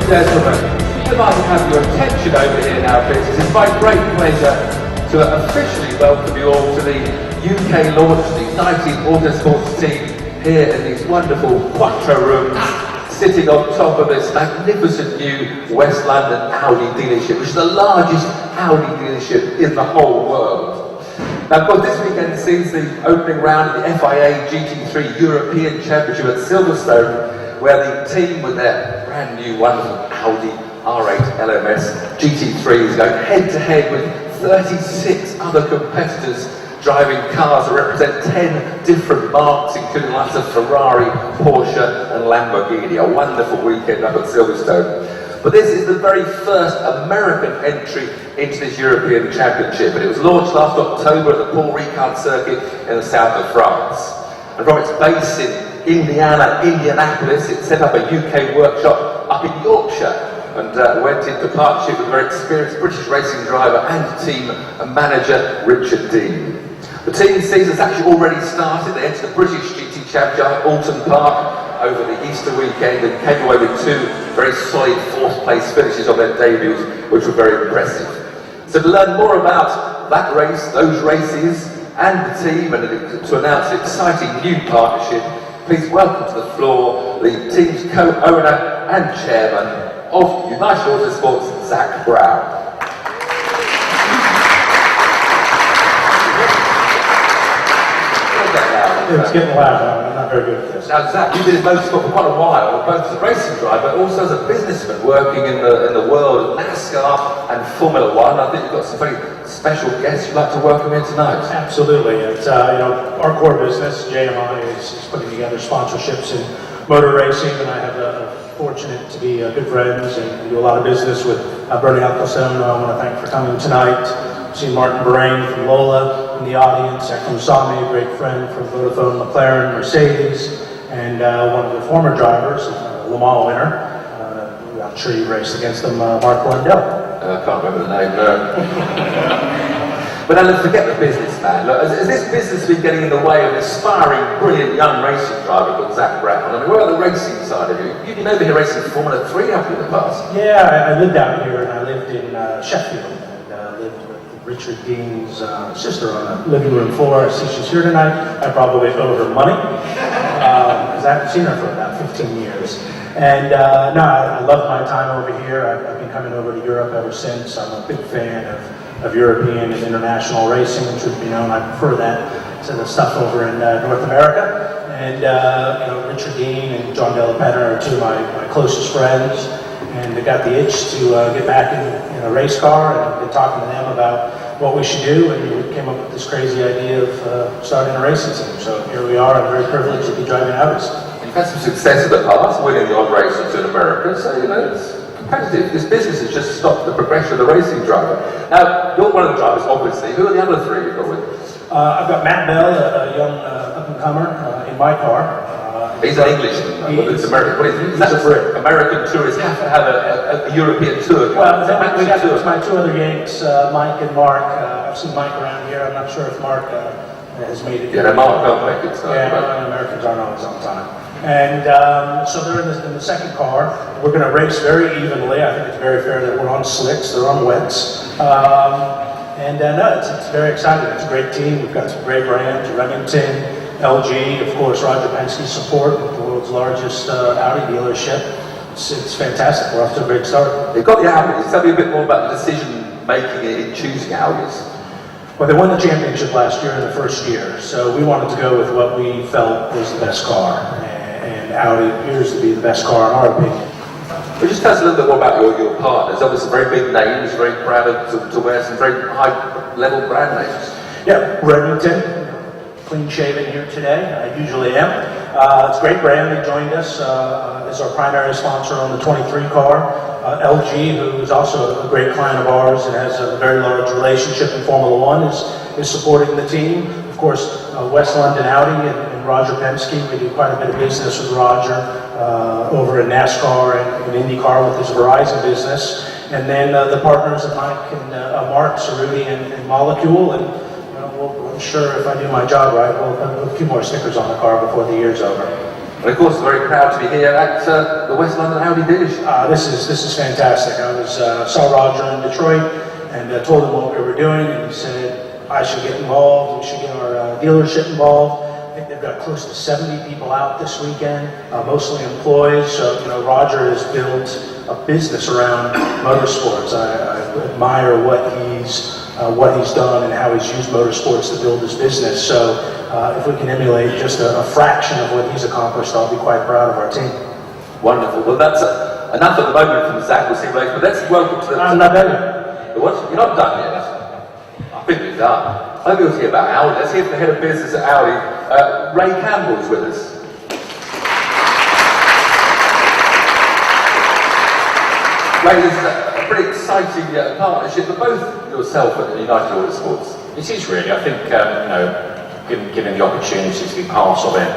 gentlemen, if I can have your attention over here now, please. It's my great pleasure to officially welcome you all to the UK launch of the United Autosports team here in these wonderful Quattro rooms, sitting on top of this magnificent new West London Audi dealership, which is the largest Audi dealership in the whole world. Now, of course, this weekend sees the opening round of the FIA GT3 European Championship at Silverstone, where the team with their brand new wonderful Audi R8 LMS GT3 is going head-to-head with 36 other competitors driving cars that represent 10 different marques, including lots of Ferrari, Porsche and Lamborghini. A wonderful weekend up at Silverstone. But this is the very first American entry into this European Championship, and it was launched last October at the Paul Ricard circuit in the south of France. And from its base in Indianapolis, it set up a UK workshop up in Yorkshire and went into partnership with a very experienced British racing driver and team manager, Richard Dean. The team season has actually already started. They entered the British GT Championship at Alton Park over the Easter weekend and came away with two very solid fourth place finishes on their debuts, which were very impressive. So to learn more about that race, those races, and the team, and to announce an exciting new partnership, please welcome to the floor the team's co-owner and chairman of United Autosports, Zak Brown. It's getting loud. I'm not very good at this. Now, Zak, you've been in motorsport for quite a while, both as a racing driver, but also as a businessman working in the world of NASCAR and Formula One. I think you've got some very special guests you'd like to welcome here tonight. Absolutely. It's our core business, JMI, is putting together sponsorships in motor racing, and I have fortunate to be good friends and do a lot of business with Bernie Alcosone. I want to thank for coming tonight. I've seen Martin Brain from Lola in the audience, Ekram Sami, a great friend from Vodafone, McLaren, Mercedes, and one of the former drivers, Le Mans winner. I'm sure you raced against them, Mark Blundell. I can't remember the name, no. But now let's forget the business, man. Look, has this business been getting in the way of an aspiring, brilliant young racing driver called Zak Brown? I mean, where are the racing side of you? You've been over here racing Formula 3, haven't you, in the past? Yeah, I lived out here, and I lived in Sheffield, and lived with Richard Dean's sister on the living room floor. I see she's here tonight. I probably owe her money, because I haven't seen her for about 15 years. And no, I love my time over here. I've been coming over to Europe ever since. I'm a big fan of European and international racing, and truth be known, I prefer that to the stuff over in North America. And Richard Dean and John Della Penna are two of my closest friends, and they got the itch to get back in a race car, and I've been talking to them about what we should do, and we came up with this crazy idea of starting a racing team. So here we are. I'm very privileged to be driving Audis. You've had some success in the past, winning the odd race or two in America, so it's competitive. This business has just stopped the progression of the racing driver. Now, you're one of the drivers, obviously. Who are the other three you've got with? I've got Matt Bell, a young up-and-comer in my car. He's an Englishman, but it's American. What is it? He's a Brit. American tourists have to have a European tour. Well, we got my two other Yanks, Mike and Mark. I've seen Mike around here. I'm not sure if Mark has made it. Yeah, no, Mark don't make it. So Americans aren't always on time. And so they're in the second car. We're going to race very evenly. I think it's very fair that we're on slicks, they're on wets. No, it's very exciting. It's a great team. We've got some great brands, Remington, LG, of course, Roger Penske's support with the world's largest Audi dealership. It's fantastic. We're off to a great start. You've got the Audis. Tell me a bit more about the decision making in choosing Audis. Well, they won the championship last year in the first year, so we wanted to go with what we felt was the best car. And Audi appears to be the best car in our opinion. But just tell us a little bit more about your partners. Obviously very big names, very proud to wear some very high level brand names. Yeah, Remington, clean shaven here today. I usually am. It's a great brand. They joined us as our primary sponsor on the 23 car. LG, who is also a great client of ours and has a very large relationship in Formula One, is supporting the team. Of course, West London Audi and Roger Penske. We do quite a bit of business with Roger over in NASCAR and IndyCar with his Verizon business. And then the partners of Mike and Mark, Cerruti and Molecule. And I'm sure if I do my job right, we'll put a few more stickers on the car before the year's over. And of course, very proud to be here at the West London Audi dealership. This is fantastic. I saw Roger in Detroit and told him what we were doing, and he said I should get involved. We should get our dealership involved. I think they've got close to 70 people out this weekend, mostly employees. So Roger has built a business around motorsports. I admire what he's done and how he's used motorsports to build his business. So if we can emulate just a fraction of what he's accomplished, I'll be quite proud of our team. Wonderful. Well, that's enough at the moment from Zach. We'll see you later. But let's welcome to the... I'm not done yet. What? You're not done yet? I think you're done. I think we'll hear about Audi. Let's hear from the head of business at Audi. Ray Campbell's with us. Ray, this is a pretty exciting partnership for both yourself and United Autosports. It is really. I think, given the opportunity to be part of it,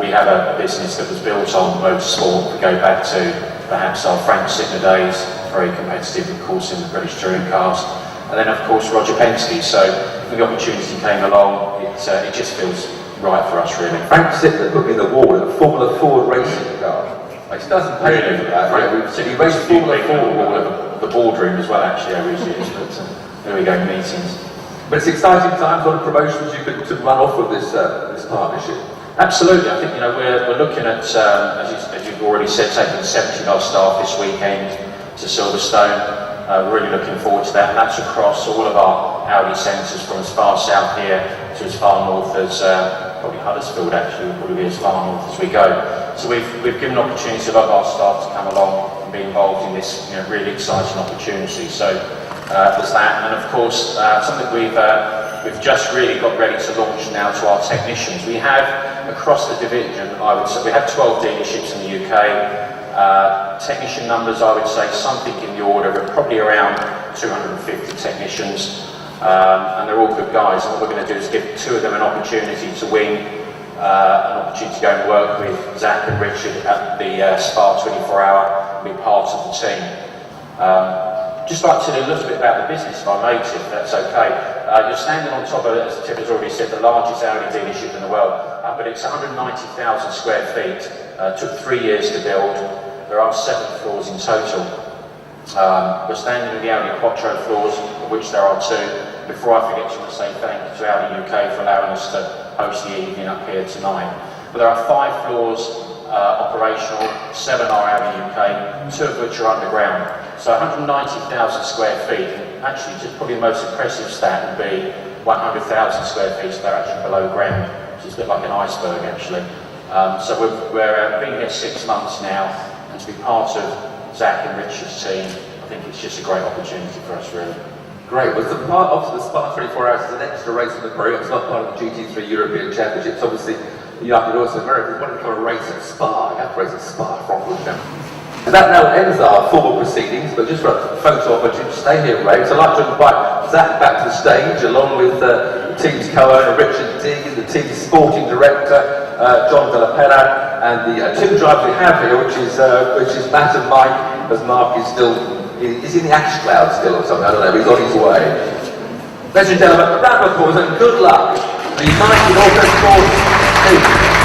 we have a business that was built on motorsport. We go back to perhaps our Frank Sitner days, very competitive, of course, in the British touring cars. And then, of course, Roger Penske. So when the opportunity came along, it just feels right for us, really. Frank Sitner put me in the wall in a Formula Ford racing car. It doesn't pay me for that. He raced Formula Ford, the boardroom as well, actually, over his years. But there we go, meetings. But it's exciting times, a lot of promotions you could run off with this partnership. Absolutely. I think we're looking at, as you've already said, taking 70 of our staff this weekend to Silverstone. We're really looking forward to that, and that's across all of our Audi centres, from as far south here to as far north as probably Huddersfield. Actually, will probably be as far north as we go. So we've given opportunities to a lot of our staff to come along and be involved in this really exciting opportunity. So there's that, and of course something we've just really got ready to launch now to our technicians. We have across the division, I would say, we have 12 dealerships in the UK. Technician numbers, I would say something in the order of probably around 250 technicians, and they're all good guys. And what we're going to do is give two of them an opportunity to win, an opportunity to go and work with Zach and Richard at the Spa 24 Hour and be part of the team. Just like to do a little bit about the business, if I may, if that's okay. You're standing on top of it, as Tip has already said, the largest Audi dealership in the world, but it's 190,000 square feet. Took 3 years to build. There are 7 floors in total. We're standing in the Audi Quattro floors, of which there are 2. Before I forget, I want to say thank you to Audi UK for allowing us to host the evening up here tonight. But there are 5 floors operational, 7 are Audi UK, 2 of which are underground. So 190,000 square feet. Actually, just probably the most impressive stat would be 100,000 square feet, so they're actually below ground, which is a bit like an iceberg, actually. So we're been here 6 months now, and to be part of Zach and Richard's team, I think it's just a great opportunity for us, really. Great. Well, the part of the Spa 24 Hours is an extra race in the program. It's not part of the GT3 European Championships. Obviously, United Auto America, if you want to become a race at Spa, you have to race at Spa from Woodham. And that now ends our formal proceedings, but just for a photo opportunity, stay here, Ray. So I'd like to invite Zach back to the stage, along with the team's co-owner, Richard Deegan, the team's sporting director, John Della Pera, and the 2 drivers we have here, which is Matt and Mike, as Mark is still, is in the ash cloud still or something, I don't know, but he's on his way. Ladies and gentlemen, a round of applause and good luck to the United Autosports team.